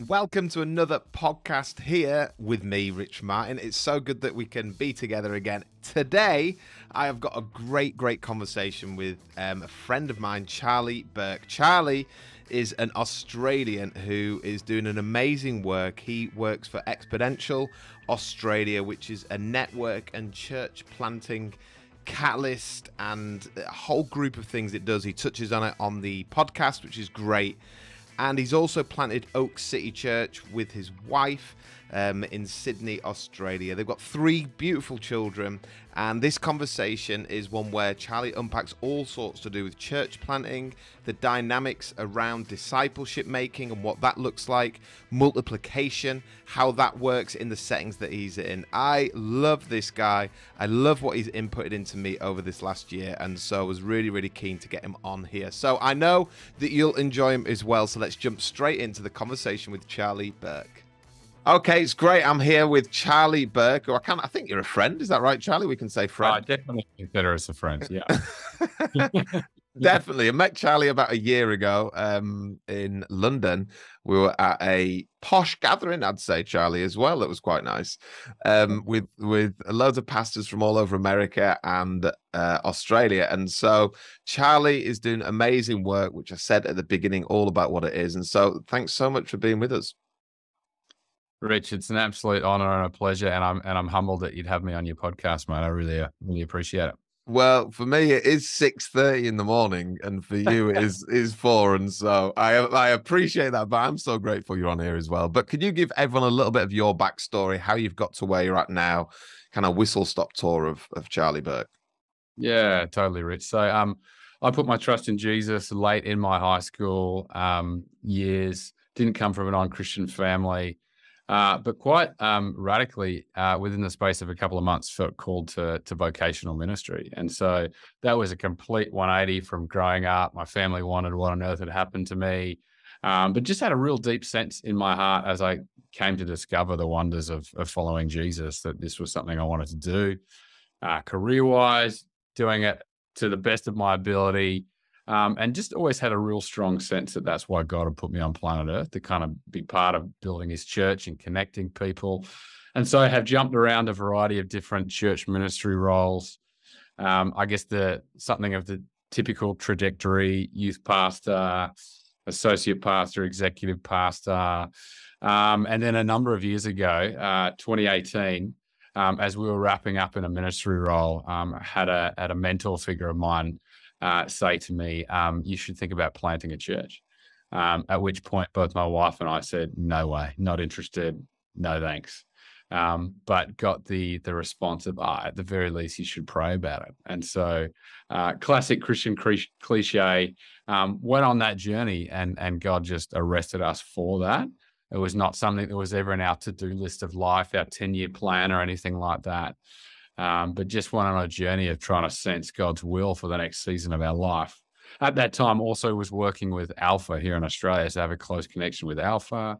Welcome to another podcast here with me, Rich Martin. It's so good that we can be together again. Today, I have got a great conversation with a friend of mine, Charlie Burke. Charlie is an Australian who is doing an amazing work. He works for Exponential Australia, which is a network and church planting catalyst and a whole group of things it does. He touches on it on the podcast, which is great. And he's also planted Oak City Church with his wife in Sydney, Australia. They've got 3 beautiful children. And this conversation is one where Charlie unpacks all sorts to do with church planting, the dynamics around discipleship making and what that looks like, multiplication, how that works in the settings that he's in. I love this guy. I love what he's inputted into me over this last year. And so I was really keen to get him on here. So I know that you'll enjoy him as well. So let's jump straight into the conversation with Charlie Burke. Okay, it's great. I'm here with Charlie Burke. Or I think you're a friend. Is that right, Charlie? We can say friend. I definitely consider us a friend. Yeah. Definitely. I met Charlie about a year ago in London. We were at a posh gathering, I'd say, Charlie, as well. That was quite nice. With loads of pastors from all over America and Australia. And so Charlie is doing amazing work, which I said at the beginning, all about what it is. And so thanks so much for being with us. Rich, it's an absolute honor and a pleasure, and I'm humbled that you'd have me on your podcast, mate. I really appreciate it. Well, for me, it is 6:30 in the morning, and for you, it is 4. And so I appreciate that, but I'm so grateful you're on here as well. But could you give everyone a little bit of your backstory, how you've got to where you're at now, kind of whistle-stop tour of Charlie Burke? Yeah, totally, Rich. So I put my trust in Jesus late in my high school years. Didn't come from a non-Christian family. But quite radically, within the space of a couple of months, felt called to vocational ministry. And so that was a complete 180 from growing up. My family wanted what on earth had happened to me, but just had a real deep sense in my heart as I came to discover the wonders of following Jesus, that this was something I wanted to do. Career-wise, doing it to the best of my ability, and just always had a real strong sense that that's why God had put me on planet Earth, to kind of be part of building his church and connecting people. And so I have jumped around a variety of different church ministry roles. I guess something of the typical trajectory: youth pastor, associate pastor, executive pastor. And then a number of years ago, 2018, as we were wrapping up in a ministry role, I had a mentor figure of mine say to me, you should think about planting a church. At which point, both my wife and I said, no way, not interested, no thanks. But got the response of, at the very least, you should pray about it. And so classic Christian cliche, went on that journey, and God just arrested us for that. It was not something that was ever in our to-do list of life, our 10-year plan or anything like that. But just went on a journey of trying to sense God's will for the next season of our life. At that time, also was working with Alpha here in Australia, so I have a close connection with Alpha.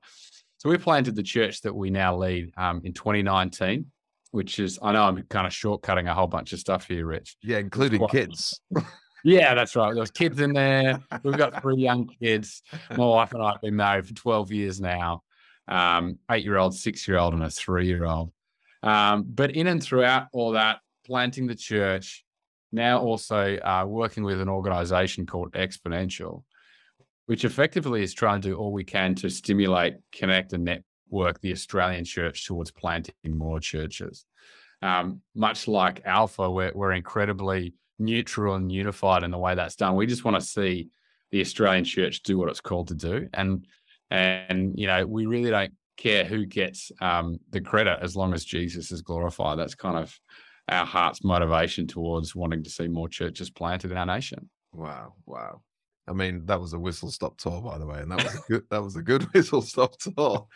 So we planted the church that we now lead in 2019, which is, I know I'm kind of shortcutting a whole bunch of stuff here, Rich. Yeah, including kids. Yeah, that's right. There's kids in there. We've got 3 young kids. My wife and I have been married for 12 years now. 8-year-old, 6-year-old, and a 3-year-old. But in and throughout all that, planting the church, now also working with an organization called Exponential, which effectively is trying to do all we can to stimulate, connect, and network the Australian church towards planting more churches. Much like Alpha, we're incredibly neutral and unified in the way that's done. We just want to see the Australian church do what it's called to do. And we really don't care who gets the credit, as long as Jesus is glorified. That's kind of our heart's motivation towards wanting to see more churches planted in our nation. Wow. I mean, that was a whistle-stop tour, by the way, and that was a good whistle-stop tour.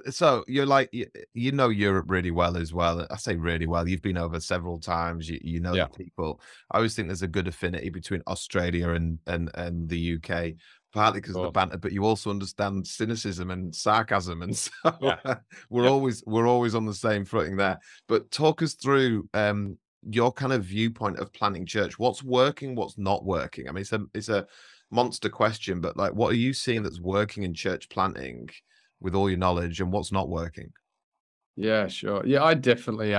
So you're like, you know Europe really well as well. I say really well. You've been over several times. You know the people. I always think there's a good affinity between Australia and the UK. Partly because of the banter, but you also understand cynicism and sarcasm, and so we're always on the same footing there. But talk us through your kind of viewpoint of planting church. What's working? What's not working? I mean, it's a monster question, but like, what are you seeing that's working in church planting with all your knowledge, and what's not working? Yeah, sure. Yeah, I definitely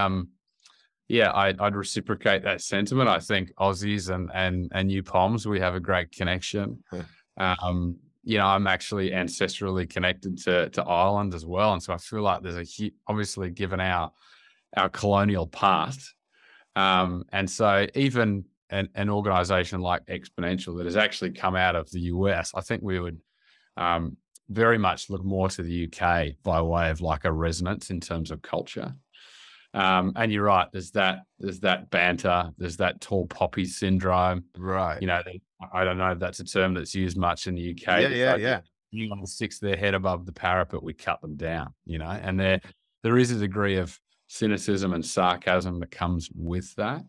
yeah, I'd reciprocate that sentiment. I think Aussies and New Palms, we have a great connection. Huh. I'm actually ancestrally connected to Ireland as well, and so I feel like there's obviously, given our colonial past, and so even an organization like Exponential that has actually come out of the US, I think we would um, very much look more to the UK by way of like a resonance in terms of culture. And you're right. There's that banter. There's that tall poppy syndrome. Right. I don't know if that's a term that's used much in the UK. Yeah, This yeah, idea yeah. that anyone sticks their head above the parapet, we cut them down. And there is a degree of cynicism and sarcasm that comes with that.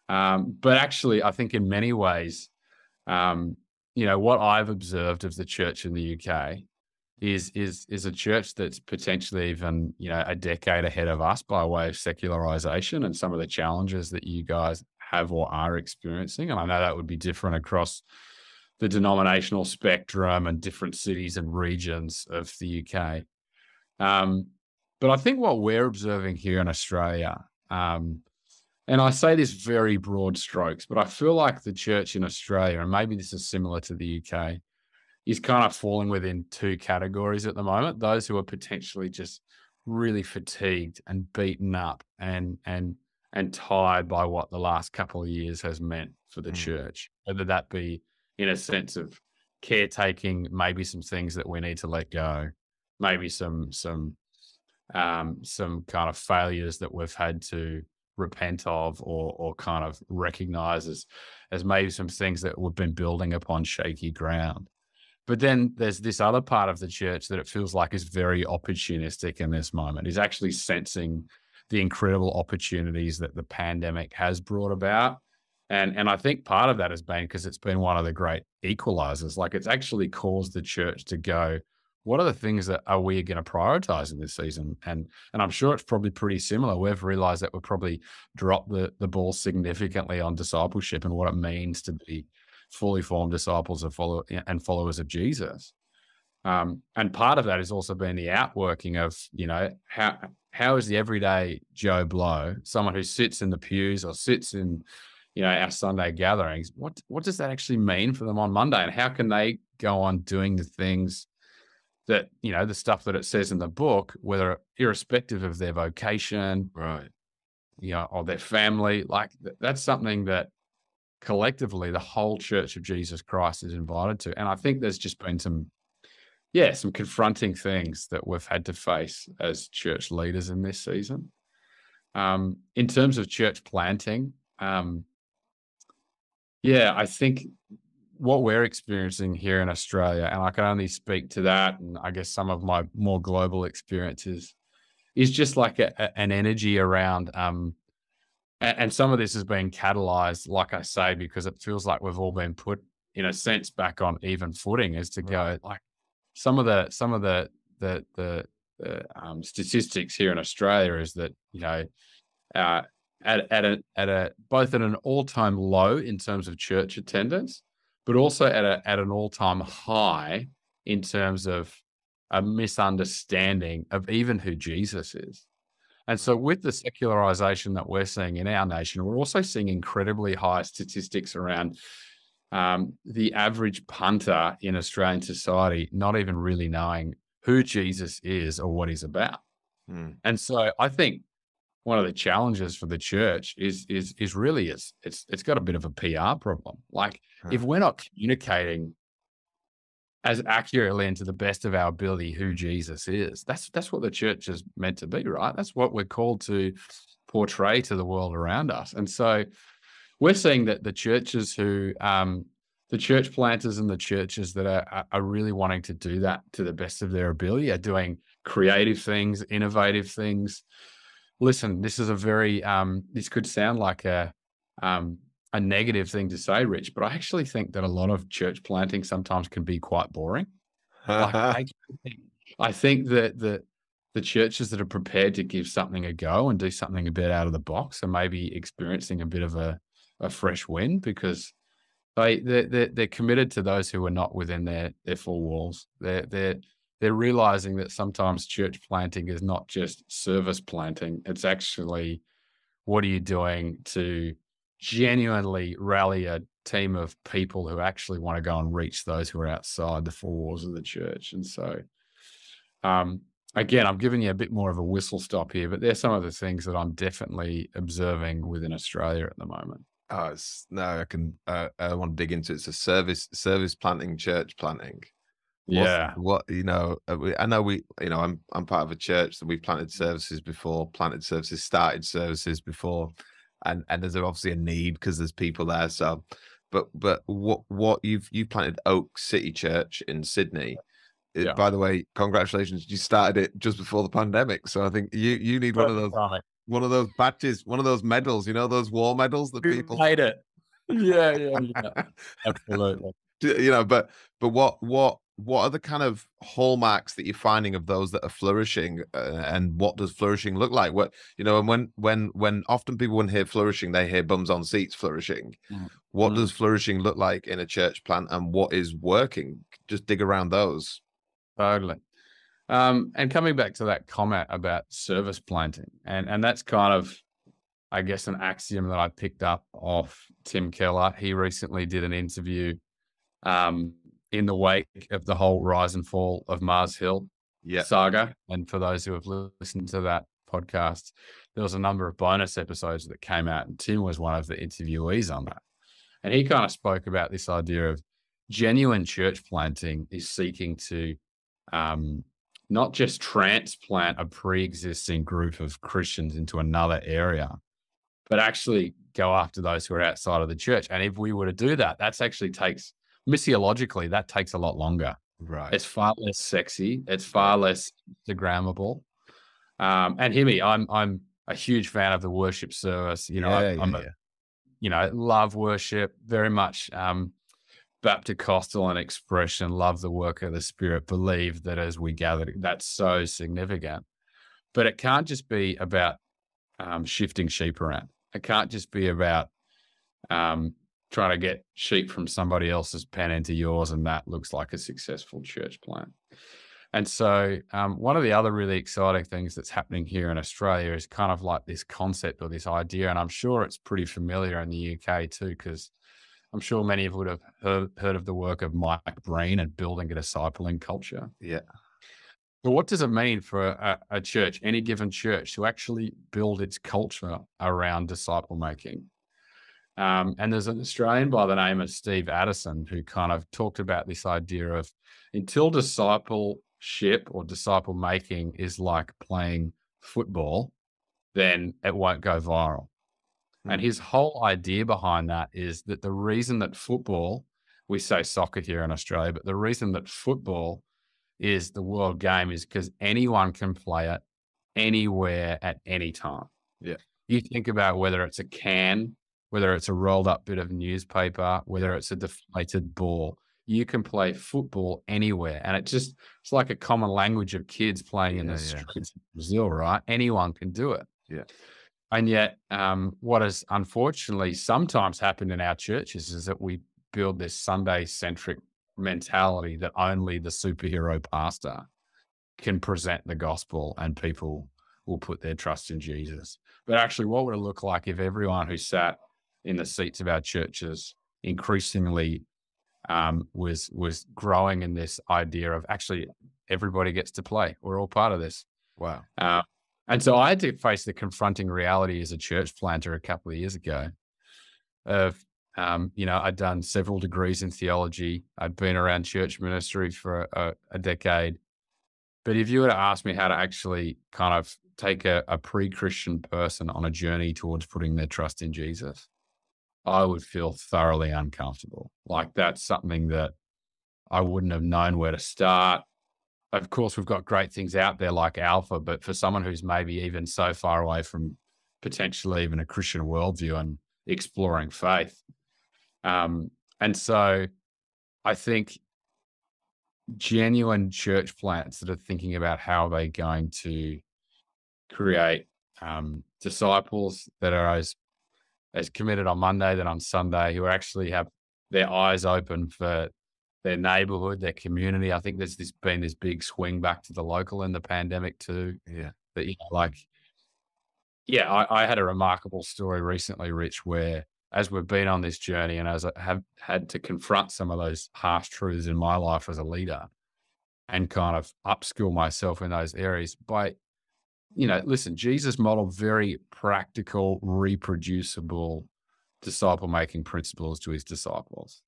But actually, I think in many ways, what I've observed of the church in the UK is a church that's potentially even, a decade ahead of us by way of secularization and some of the challenges that you guys have or are experiencing. And I know that would be different across the denominational spectrum and different cities and regions of the UK. But I think what we're observing here in Australia, and I say this very broad strokes, but I feel like the church in Australia, and maybe this is similar to the UK, is kind of falling within two categories at the moment. Those who are potentially just really fatigued and beaten up and tired by what the last couple of years has meant for the church, whether that be in a sense of caretaking, maybe some things that we need to let go, maybe some kind of failures that we've had to repent of or kind of recognize as maybe some things that we've been building upon shaky ground. But then there's this other part of the church that it feels like is very opportunistic in this moment, is actually sensing the incredible opportunities that the pandemic has brought about. And I think part of that has been because it's been one of the great equalizers. Like, it's actually caused the church to go, what are the things that are we going to prioritize in this season? And I'm sure it's probably pretty similar. We've realized that we've probably dropped the ball significantly on discipleship and what it means to be fully formed disciples and followers of Jesus. And part of that has also been the outworking of, how is the everyday Joe Blow, someone who sits in the pews or sits in, our Sunday gatherings, what does that actually mean for them on Monday? And how can they go on doing the things that, the stuff that it says in the book, whether irrespective of their vocation, Right. or their family, like that's something that collectively the whole Church of Jesus Christ is invited to. And I think there's just been some confronting things that we've had to face as church leaders in this season. In terms of church planting, I think what we're experiencing here in Australia, and I can only speak to that, and I guess some of my more global experiences, is just like an energy around, and some of this has been catalyzed, like I say, because it feels like we've all been put, in a sense, back on even footing, is to go like some of the statistics here in Australia is that, at both at an all-time low in terms of church attendance, but also at an all-time high in terms of a misunderstanding of even who Jesus is. And so with the secularization that we're seeing in our nation, we're also seeing incredibly high statistics around the average punter in Australian society not even really knowing who Jesus is or what he's about. And so I think one of the challenges for the church is really it's got a bit of a PR problem. Like, if we're not communicating as accurately and to the best of our ability who Jesus is, that's what the church is meant to be, right? That's what we're called to portray to the world around us. And so we're seeing that the churches the church planters and the churches that are really wanting to do that to the best of their ability are doing creative things, innovative things. Listen, this is a very, this could sound like a negative thing to say, Rich, but I actually think that a lot of church planting sometimes can be quite boring. Like, I think that the churches that are prepared to give something a go and do something a bit out of the box are maybe experiencing a bit of a fresh wind, because They're committed to those who are not within their four walls. They're realizing that sometimes church planting is not just service planting. It's actually, what are you doing to genuinely rally a team of people who actually want to go and reach those who are outside the four walls of the church? And so, again, I'm giving you a bit more of a whistle stop here, but there's some of the things that I'm definitely observing within Australia at the moment. Oh, I can. I want to dig into it. It's a service planting, church planting. Yeah. I know I'm part of a church that we've planted services before, started services before, and there's obviously a need because there's people there. So, but what you've planted Oak City Church in Sydney. Yeah. By the way, congratulations! You started it just before the pandemic, so I think you need one of those badges, one of those medals. You know, those war medals that people made it. Yeah. Absolutely. But what are the kind of hallmarks that you're finding of those that are flourishing, and what does flourishing look like? And when often people, when hear flourishing, they hear bums on seats flourishing. What does flourishing look like in a church plant, and what is working? Just dig around those. Totally. And coming back to that comment about service planting, and that's kind of, I guess, an axiom that I picked up off Tim Keller. He recently did an interview in the wake of the whole rise and fall of Mars Hill saga. And for those who have listened to that podcast, there was a number of bonus episodes that came out, and Tim was one of the interviewees on that. And he kind of spoke about this idea of genuine church planting is seeking to not just transplant a pre-existing group of Christians into another area, but actually go after those who are outside of the church. And if we were to do that, that's actually takes, missiologically, that takes a lot longer. Right. It's far less sexy. It's far less Instagrammable. And hear me, I'm a huge fan of the worship service. Love worship very much. Baptist-costal and expression, love the work of the Spirit, believe that as we gather, that's so significant. But it can't just be about shifting sheep around. It can't just be about trying to get sheep from somebody else's pen into yours, and that looks like a successful church plant. And so one of the other really exciting things that's happening here in Australia is kind of like this concept or this idea, and I'm sure it's pretty familiar in the UK too, because I'm sure many of you would have heard of the work of Mike Breen and building a discipling culture. Yeah. But what does it mean for a church, any given church, to actually build its culture around disciple making? And there's an Australian by the name of Steve Addison who kind of talked about this idea of, until discipleship or disciple making is like playing football, then it won't go viral. And his whole idea behind that is that the reason that football, we say soccer here in Australia, but the reason that football is the world game is because anyone can play it anywhere at any time. Yeah. You think about whether it's a can, whether it's a rolled up bit of newspaper, whether it's a deflated ball, you can play football anywhere. And it's like a common language of kids playing in the streets of Brazil, right? Anyone can do it. Yeah. And yet, what has unfortunately sometimes happened in our churches is that we build this Sunday-centric mentality that only the superhero pastor can present the gospel and people will put their trust in Jesus. But actually, what would it look like if everyone who sat in the seats of our churches increasingly was growing in this idea of actually everybody gets to play. We're all part of this. Wow. And so I had to face the confronting reality as a church planter a couple of years ago of, I'd done several degrees in theology. I'd been around church ministry for a decade. But if you were to ask me how to actually kind of take a pre-Christian person on a journey towards putting their trust in Jesus, I would feel thoroughly uncomfortable. Like that's something that I wouldn't have known where to start. Of course, we've got great things out there like Alpha, but for someone who's maybe even so far away from potentially even a Christian worldview and exploring faith. And so I think genuine church plants that are thinking about how they're going to create disciples that are as committed on Monday than on Sunday, who actually have their eyes open for their neighborhood, their community. I think there's been this big swing back to the local in the pandemic too. Yeah. That, like, yeah, I had a remarkable story recently, Rich, where as we've been on this journey and as I have had to confront some of those harsh truths in my life as a leader and kind of upskill myself in those areas by, listen, Jesus modeled very practical, reproducible disciple making principles to his disciples.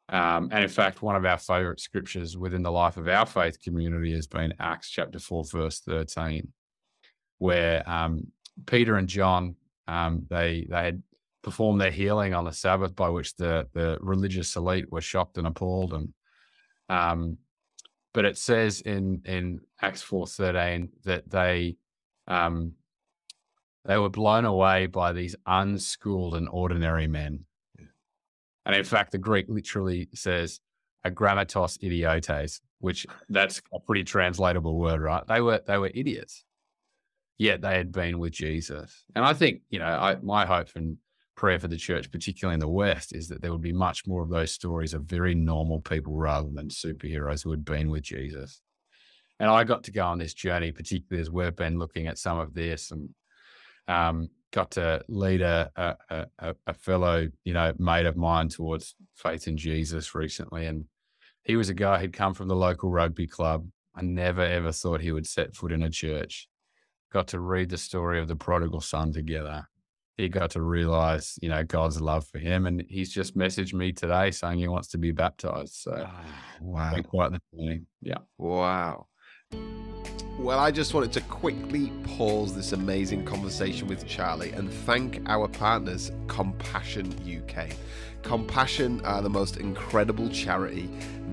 And in fact, one of our favorite scriptures within the life of our faith community has been Acts chapter 4, verse 13, where Peter and John, they had performed their healing on the Sabbath, by which the religious elite were shocked and appalled. And but it says in Acts 4:13 that they were blown away by these unschooled and ordinary men. And in fact, the Greek literally says agrammatos idiotes, which that's a pretty translatable word, right? They were idiots, yet they had been with Jesus. And I think, my hope and prayer for the church, particularly in the West, is that there would be much more of those stories of very normal people rather than superheroes who had been with Jesus. And I got to go on this journey, particularly as we've been looking at some of this, and got to lead a fellow, mate of mine towards faith in Jesus recently. And he was a guy who'd come from the local rugby club. I never, ever thought he would set foot in a church. Got to read the story of the prodigal son together. He got to realize, God's love for him. And he's just messaged me today saying he wants to be baptized. So wow. Been quite the journey. Yeah. Wow. Well, I just wanted to quickly pause this amazing conversation with Charlie and thank our partners, Compassion UK. Compassion are the most incredible charity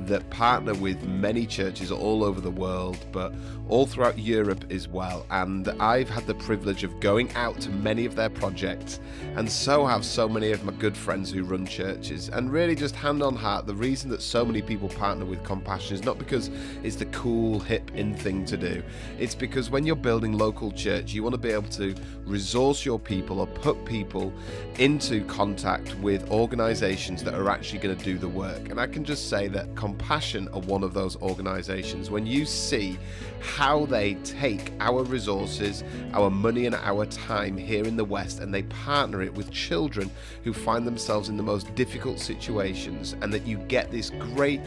that partner with many churches all over the world, but all throughout Europe as well. And I've had the privilege of going out to many of their projects, and so have so many of my good friends who run churches. And really, just hand on heart, the reason that so many people partner with Compassion is not because it's the cool, hip, in thing to do. It's because when you're building local church, you want to be able to resource your people or put people into contact with organizations that are actually going to do the work. And I can just say that Compassion are one of those organizations. When you see how they take our resources, our money and our time here in the West, and they partner it with children who find themselves in the most difficult situations, and that you get this great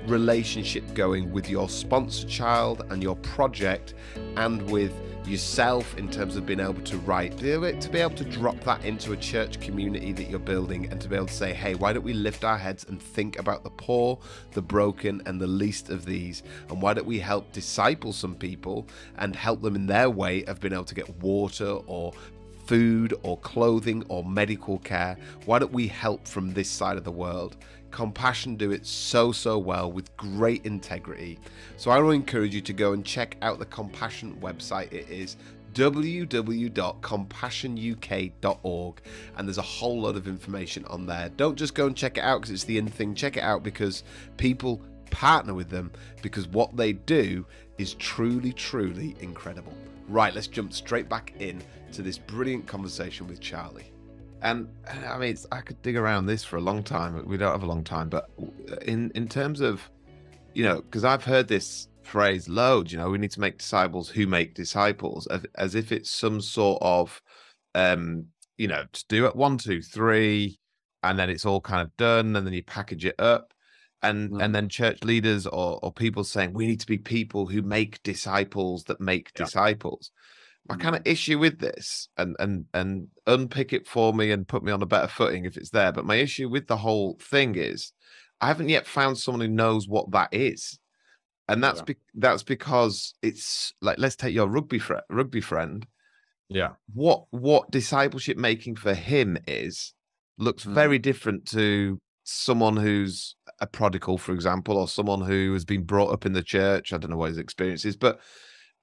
relationship going with your sponsor child and your project and with yourself in terms of being able to write, to be able to drop that into a church community that you're building, and to be able to say, hey, why don't we lift our heads and think about the poor, the broken, and the least of these, and why don't we help disciple some people and help them in their way of being able to get water or food or clothing or medical care? Why don't we help from this side of the world? Compassion do it so well with great integrity. So I will encourage you to go and check out the Compassion website. It is www.compassionuk.org, and there's a whole lot of information on there. Don't just go and check it out because it's the in thing. Check it out because people partner with them, because what they do is truly incredible. Right, let's jump straight back in to this brilliant conversation with Charlie. And I mean, I could dig around this for a long time. We don't have a long time, but in terms of, because I've heard this phrase loads, we need to make disciples who make disciples, as if it's some sort of, to do it 1, 2, 3, and then it's all kind of done, and then you package it up. And then church leaders or people saying we need to be people who make disciples that make disciples. My kind of issue with this, and unpick it for me and put me on a better footing if it's there, but my issue with the whole thing is I haven't yet found someone who knows what that is. And that's because it's like, let's take your rugby friend. Yeah. What discipleship making for him looks very different to someone who's a prodigal, for example, or someone who has been brought up in the church. I don't know what his experience is, but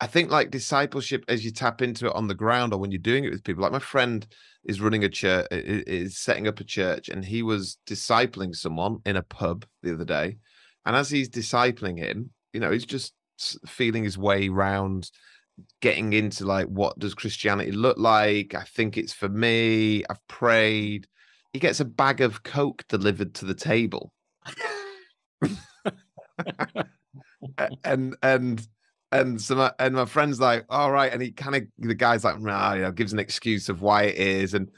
I think like discipleship, as you tap into it on the ground or when you're doing it with people, like my friend is running a church, is setting up a church, and he was discipling someone in a pub the other day. And as he's discipling him, he's just feeling his way around, getting into like, what does Christianity look like? I think it's for me. I've prayed. he gets a bag of Coke delivered to the table. And my friend's like, all right, and he kind of, the guy's like, nah, gives an excuse of why it is, and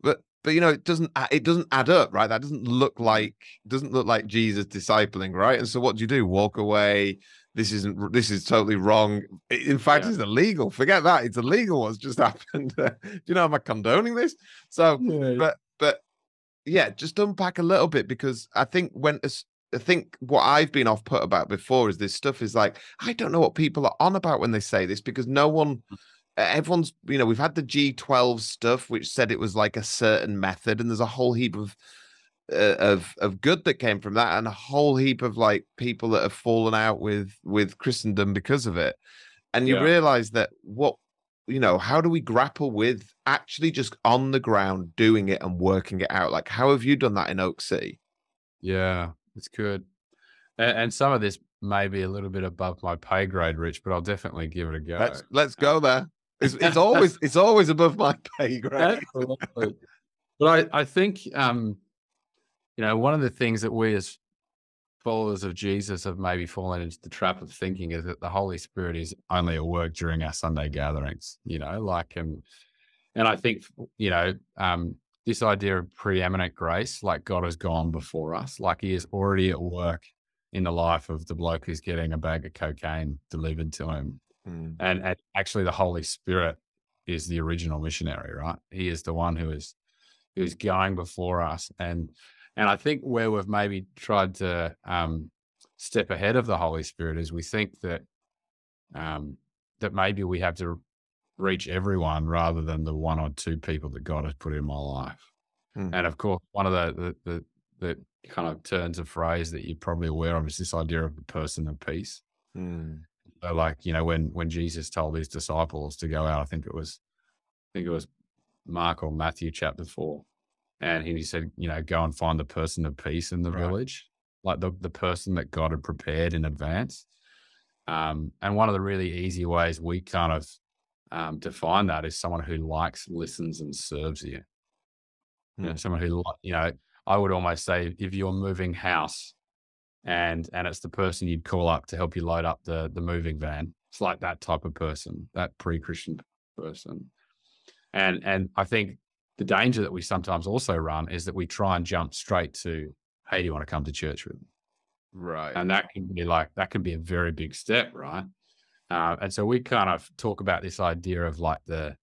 but it doesn't add up, right? That doesn't look like Jesus discipling, right? And so what do? Walk away. This is totally wrong. In fact, it's illegal. Forget that. It's illegal what's just happened. Do you know, am I condoning this? So, but yeah, just unpack a little bit, because I think what I've been off put about before is this stuff is like, I don't know what people are on about when they say this, because everyone's, we've had the G12 stuff, which said it was like a certain method, and there's a whole heap of good that came from that, and a whole heap of like people that have fallen out with Christendom because of it. And you realize that how do we grapple with actually just on the ground doing it and working it out? Like, how have you done that in Oak City? Yeah, it's good. And some of this may be a little bit above my pay grade, Rich, but I'll definitely give it a go. Let's go there. It's always above my pay grade. Absolutely. But I think one of the things that we as followers of Jesus have maybe fallen into the trap of thinking is that the Holy Spirit is only at work during our Sunday gatherings, and I think, this idea of preeminent grace, like God has gone before us, like he is already at work in the life of the bloke who's getting a bag of cocaine delivered to him. And actually the Holy Spirit is the original missionary, right? He is the one who is going before us. And I think where we've maybe tried to step ahead of the Holy Spirit is we think that that maybe we have to reach everyone rather than the one or two people that God has put in my life. And of course, one of the kind of turns of phrase that you're probably aware of is this idea of the person of peace. So like, when Jesus told his disciples to go out, I think it was Mark or Matthew chapter 4. And he said, go and find the person of peace in the village, like the person that God had prepared in advance. And one of the really easy ways we kind of define that is someone who likes, listens, and serves you. Someone who, I would almost say if you're moving house and it's the person you'd call up to help you load up the moving van, it's like that type of person, that pre-Christian person. And I think the danger that we sometimes also run is that we try and jump straight to, hey, do you want to come to church with me? Right. And that can be a very big step, right? And so we kind of talk about this idea of like the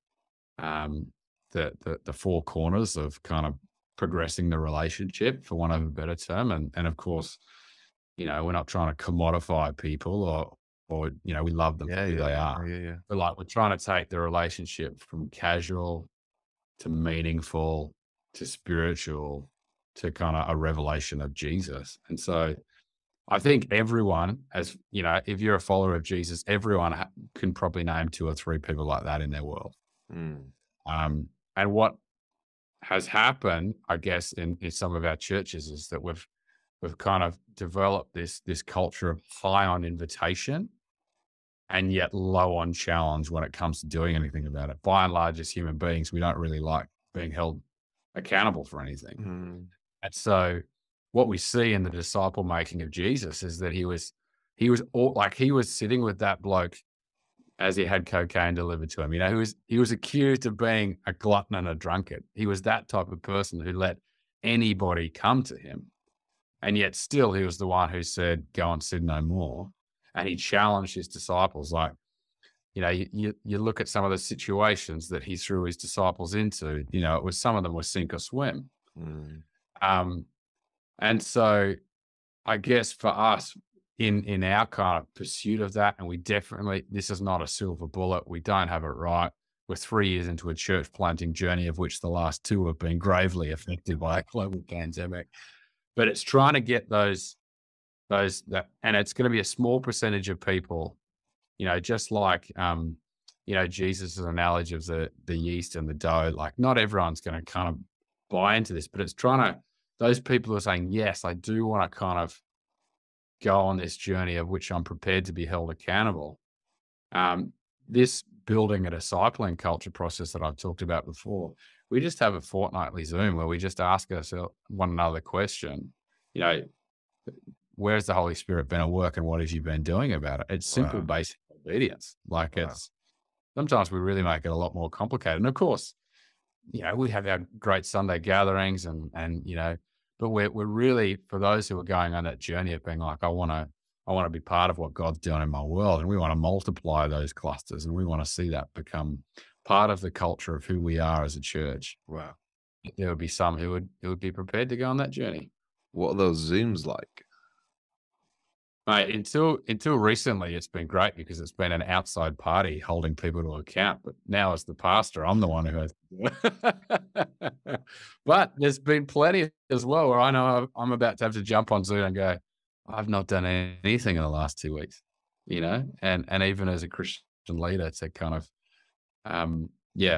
four corners of kind of progressing the relationship, for want of a better term. And of course, we're not trying to commodify people or we love them for who they are. Yeah. But like, we're trying to take the relationship from casual to meaningful to spiritual to kind of a revelation of Jesus. And so I think everyone, as if you're a follower of Jesus, everyone can probably name two or three people like that in their world. And what has happened, I guess, in some of our churches is that we've kind of developed this culture of high on invitation and yet low on challenge when it comes to doing anything about it. By and large, as human beings, we don't really like being held accountable for anything. And so what we see in the disciple making of Jesus is that he was sitting with that bloke as he had cocaine delivered to him. He was accused of being a glutton and a drunkard. He was that type of person who let anybody come to him. And yet still he was the one who said, go and sin no more. And he challenged his disciples. Like, you look at some of the situations that he threw his disciples into, it was, some of them were sink or swim. And so I guess for us in our kind of pursuit of that, and this is not a silver bullet. We don't have it right. We're 3 years into a church planting journey, of which the last 2 have been gravely affected by a global pandemic. But it's trying to get those, and it's going to be a small percentage of people, just like, Jesus' analogy of the yeast and the dough. Like, not everyone's going to kind of buy into this, but it's trying to, those people who are saying, yes, I do want to kind of go on this journey of which I'm prepared to be held accountable. This building a discipling culture process that I've talked about before we just have a fortnightly Zoom where we just ask ourselves one another question, you know, where's the Holy Spirit been at work and what have you been doing about it? It's simple, Wow. basic obedience. Like Wow. it's sometimes we really make it a lot more complicated. And of course, we have our great Sunday gatherings and but we're really, for those who are going on that journey of being like, I want to be part of what God's doing in my world, and we want to multiply those clusters, and we want to see that become part of the culture of who we are as a church. Wow. There would be some who would be prepared to go on that journey. What are those Zooms like? Mate, until recently, it's been great because it's been an outside party holding people to account. But now, as the pastor, I'm the one who has. But there's been plenty as well where I know I'm about to have to jump on Zoom and go, I've not done anything in the last 2 weeks, and even as a Christian leader to kind of,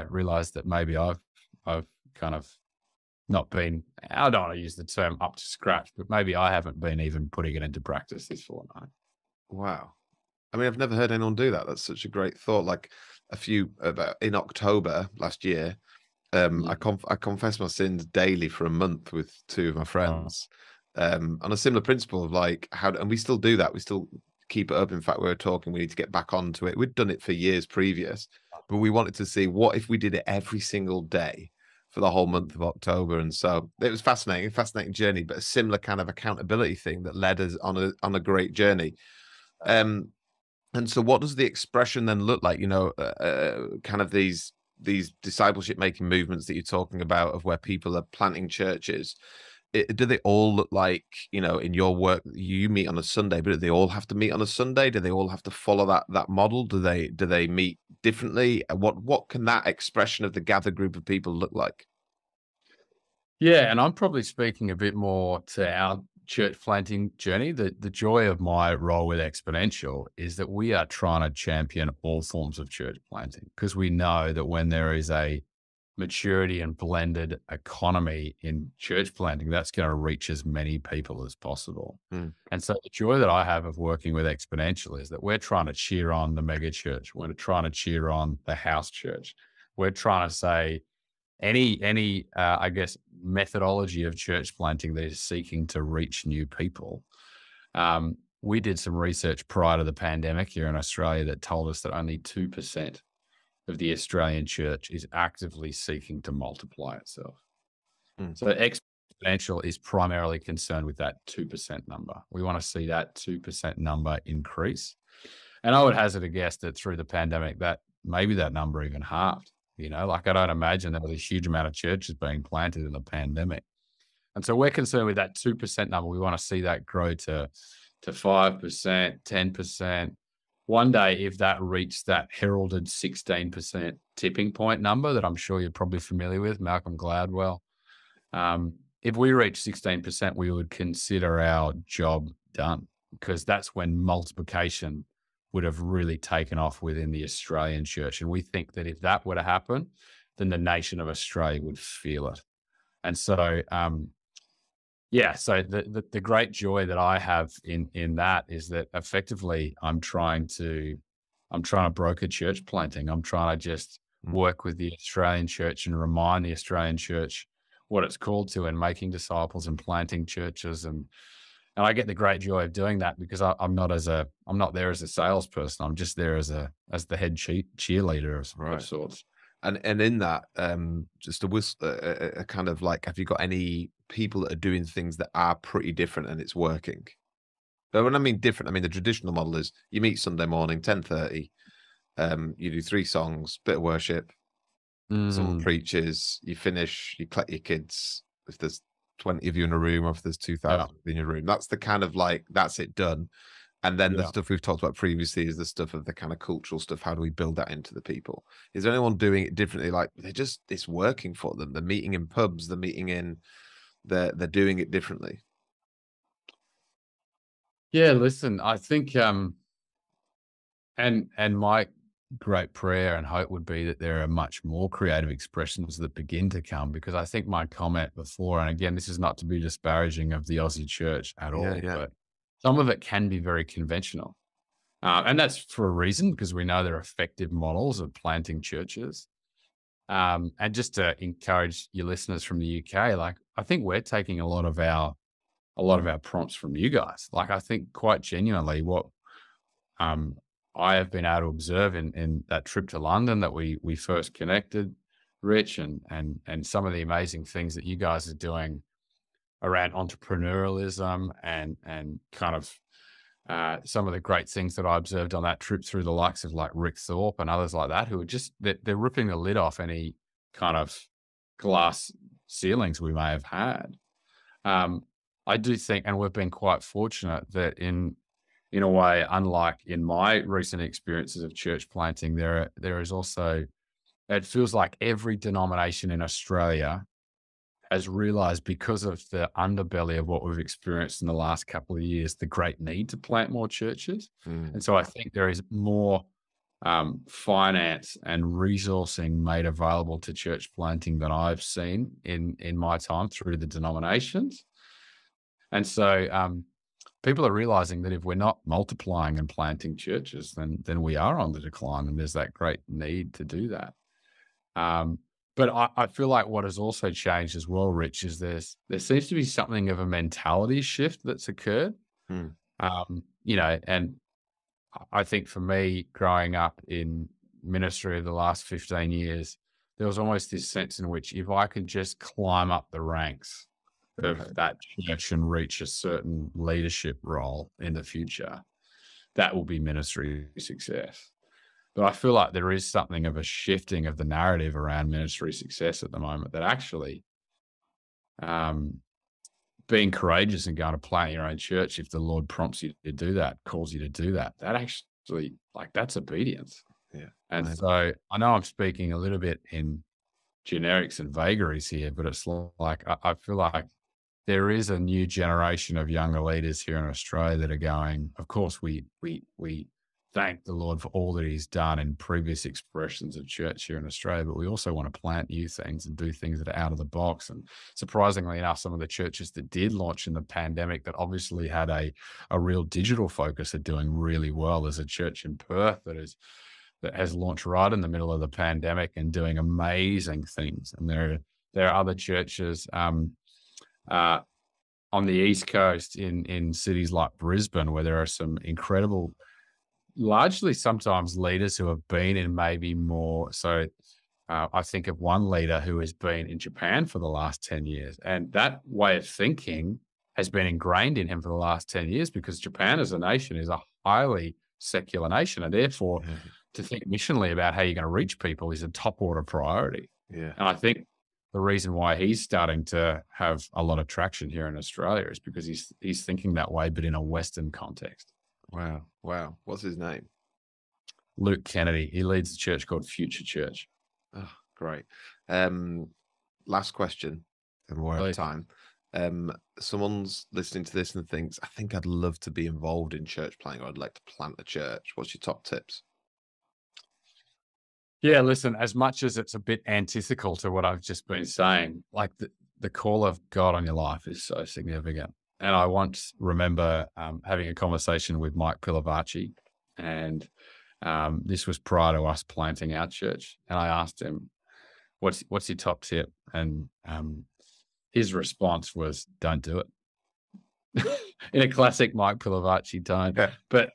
realize that maybe I've kind of not been, I don't want to use the term up to scratch, but maybe I haven't been even putting it into practice this fortnight. Wow. I mean, I've never heard anyone do that. That's such a great thought. Like about in October last year, Yeah. I confessed my sins daily for a month with two of my Oh, friends, on a similar principle of like and we still do that. We still keep it up. In fact, we were talking, we need to get back onto it. We'd done it for years previous, but we wanted to see what if we did it every single day for the whole month of October. And so it was fascinating journey, but a similar kind of accountability thing that led us on a great journey. Um, and so what does the expression then look like? Kind of these discipleship making movements that you're talking about of where people are planting churches. Do they all look like, in your work, you meet on a Sunday, but do they all have to meet on a Sunday? Do they all have to follow that model? Do they meet differently? What can that expression of the gathered group of people look like? yeah, and I'm probably speaking a bit more to our church planting journey. The joy of my role with Exponential is that we are trying to champion all forms of church planting because we know that when there is a maturity and blended economy in church planting, that's going to reach as many people as possible. Mm. And so the joy that I have of working with Exponential is that we're trying to cheer on the mega church. We're trying to cheer on the house church. We're trying to say any I guess, methodology of church planting that is seeking to reach new people. We did some research prior to the pandemic here in Australia that told us that only 2% of the Australian church is actively seeking to multiply itself. Mm. So Exponential is primarily concerned with that 2% number. We want to see that 2% number increase. And I would hazard a guess that through the pandemic, that maybe that number even halved. Like I don't imagine there was a huge amount of churches being planted in the pandemic. And so we're concerned with that 2% number. We want to see that grow to 5%, 10%. One day, if that reached that heralded 16% tipping point number that I'm sure you're probably familiar with, Malcolm Gladwell, if we reach 16%, we would consider our job done because that's when multiplication would have really taken off within the Australian church. And we think that if that were to happen, then the nation of Australia would feel it. And so, so the great joy that I have in that is that effectively I'm trying to broker church planting. I'm trying to just work with the Australian church and remind the Australian church what it's called to and making disciples and planting churches. And I get the great joy of doing that because I'm not there as a salesperson. I'm just there as the head cheerleader of sorts. And in that, just a kind of like, have you got any people that are doing things that are pretty different and it's working? But when I mean different, I mean the traditional model is you meet Sunday morning, 10:30, you do 3 songs, bit of worship, someone preaches, you finish, you collect your kids. If there's 20 of you in a room, or if there's 2,000 in your room, that's the kind of like, that's it done. And then the stuff we've talked about previously is the stuff of the kind of cultural stuff. How do we build that into the people? Is there anyone doing it differently? Like it's working for them. They're meeting in pubs, they're doing it differently. Yeah, listen, I think, and my great prayer and hope would be that there are much more creative expressions that begin to come, because I think my comment before, and again, this is not to be disparaging of the Aussie church at all, but some of it can be very conventional. And that's for a reason, because we know there are effective models of planting churches. And just to encourage your listeners from the UK, like I think we're taking a lot of our prompts from you guys. Like I think quite genuinely what um, I have been able to observe in that trip to London that we first connected, Rich, and some of the amazing things that you guys are doing around entrepreneurialism and kind of some of the great things that I observed on that trip through the likes of like Rick Thorpe and others like that, who are just they're ripping the lid off any kind of glass ceilings we may have had. I do think, and we've been quite fortunate that in a way, unlike in my recent experiences of church planting, there is also, it feels like every denomination in Australia has realized, because of the underbelly of what we've experienced in the last couple of years, the great need to plant more churches. And so I think there is more finance and resourcing made available to church planting than I've seen in my time through the denominations. And so people are realizing that if we're not multiplying and planting churches, then we are on the decline, and there's that great need to do that. But I feel like what has also changed as well, Rich, is there seems to be something of a mentality shift that's occurred. You know, and I think for me, growing up in ministry of the last 15 years, there was almost this sense in which if I could just climb up the ranks of that church and reach a certain leadership role in the future, that will be ministry success. But I feel like there is something of a shifting of the narrative around ministry success at the moment, that actually being courageous and going to plant your own church, if the Lord prompts you to do that, calls you to do that, that actually, like, that's obedience. Yeah. And so I know I'm speaking a little bit in generics and vagaries here, but it's like, I feel like there is a new generation of younger leaders here in Australia that are going, of course, we thank the Lord for all that he's done in previous expressions of church here in Australia, but we also want to plant new things and do things that are out of the box. And surprisingly enough, some of the churches that did launch in the pandemic that obviously had a real digital focus are doing really well. There's a church in Perth that has launched right in the middle of the pandemic and doing amazing things. And there are other churches on the East Coast in cities like Brisbane, where there are some incredible, largely sometimes leaders who have been in maybe more. So I think of one leader who has been in Japan for the last 10 years. And that way of thinking has been ingrained in him for the last 10 years, because Japan as a nation is a highly secular nation. And therefore, to think missionally about how you're going to reach people is a top order priority. Yeah. And I think the reason why he's starting to have a lot of traction here in Australia is because he's thinking that way, but in a Western context. Wow. What's his name? Luke Kennedy. He leads a church called Future Church. Oh, great. Last question, and we're out of time. Someone's listening to this and thinks, I think I'd love to be involved in church planting, or I'd like to plant a church. What's your top tips? Yeah, listen, as much as it's a bit antithetical to what I've just been saying, like the call of God on your life is so significant. And I once remember having a conversation with Mike Pilavachi, and this was prior to us planting our church. And I asked him, what's your top tip? And his response was, don't do it. In a classic Mike Pilavachi tone. Yeah. But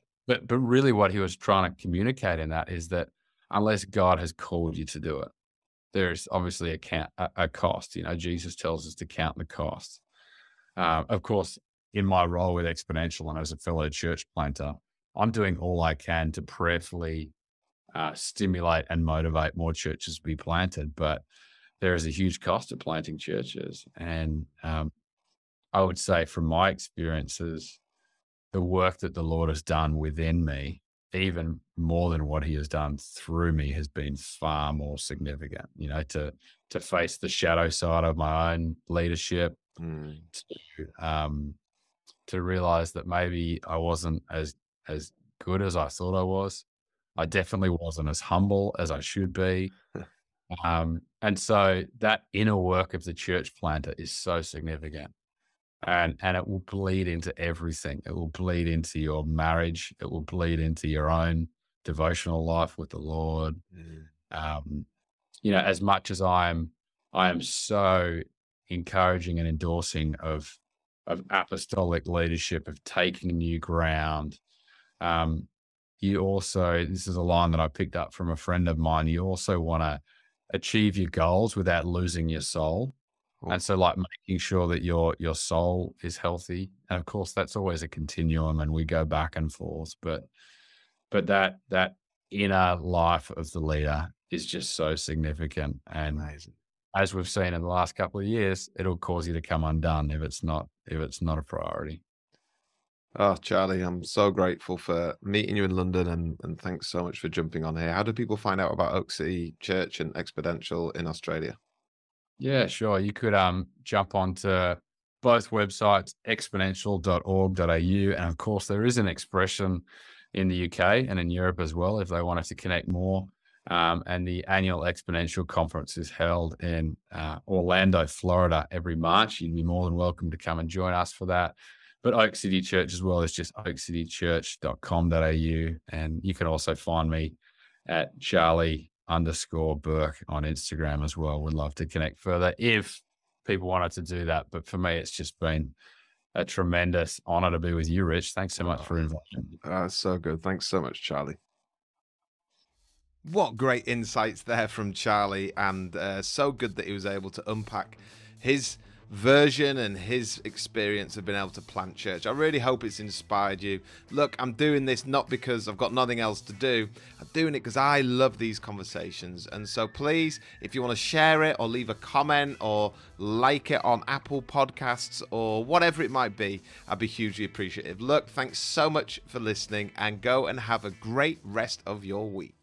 really what he was trying to communicate in that is that unless God has called you to do it, there's obviously a cost. You know, Jesus tells us to count the cost. Of course, in my role with Exponential and as a fellow church planter, I'm doing all I can to prayerfully stimulate and motivate more churches to be planted. But there is a huge cost to planting churches. And I would say from my experiences, the work that the Lord has done within me, even more than what he has done through me, has been far more significant, you know, to face the shadow side of my own leadership, to realize that maybe I wasn't as good as I thought I was. I definitely wasn't as humble as I should be. And so that inner work of the church planter is so significant. And it will bleed into everything. It will bleed into your marriage. It will bleed into your own devotional life with the Lord. as much as I am so encouraging and endorsing of apostolic leadership, of taking new ground. You also, this is a line that I picked up from a friend of mine. You also want to achieve your goals without losing your soul. Oh, And so, like, making sure that your soul is healthy. And of course, that's always a continuum, and we go back and forth. But that inner life of the leader is just so significant. And amazing. as we've seen in the last couple of years, it'll cause you to come undone if it's not a priority. Oh, Charlie, I'm so grateful for meeting you in London, and thanks so much for jumping on here. How do people find out about Oak City Church and Exponential in Australia? Yeah, sure. You could jump onto both websites, exponential.org.au. And of course, there is an expression in the UK and in Europe as well, if they wanted to connect more. And the annual Exponential Conference is held in Orlando, Florida every March. You'd be more than welcome to come and join us for that. But Oak City Church as well is just oakcitychurch.com.au. And you can also find me at Charlie_Burke on Instagram as well. Would love to connect further if people wanted to do that. But for me, it's just been a tremendous honor to be with you, Rich. Thanks so much for inviting me. So good. Thanks so much, Charlie. What great insights there from Charlie, and so good that he was able to unpack his version and his experience of being able to plant church. I really hope it's inspired you. Look, I'm doing this not because I've got nothing else to do. I'm doing it because I love these conversations. And so please, if you want to share it or leave a comment or like it on Apple Podcasts or whatever it might be, I'd be hugely appreciative. Look, thanks so much for listening, and go and have a great rest of your week.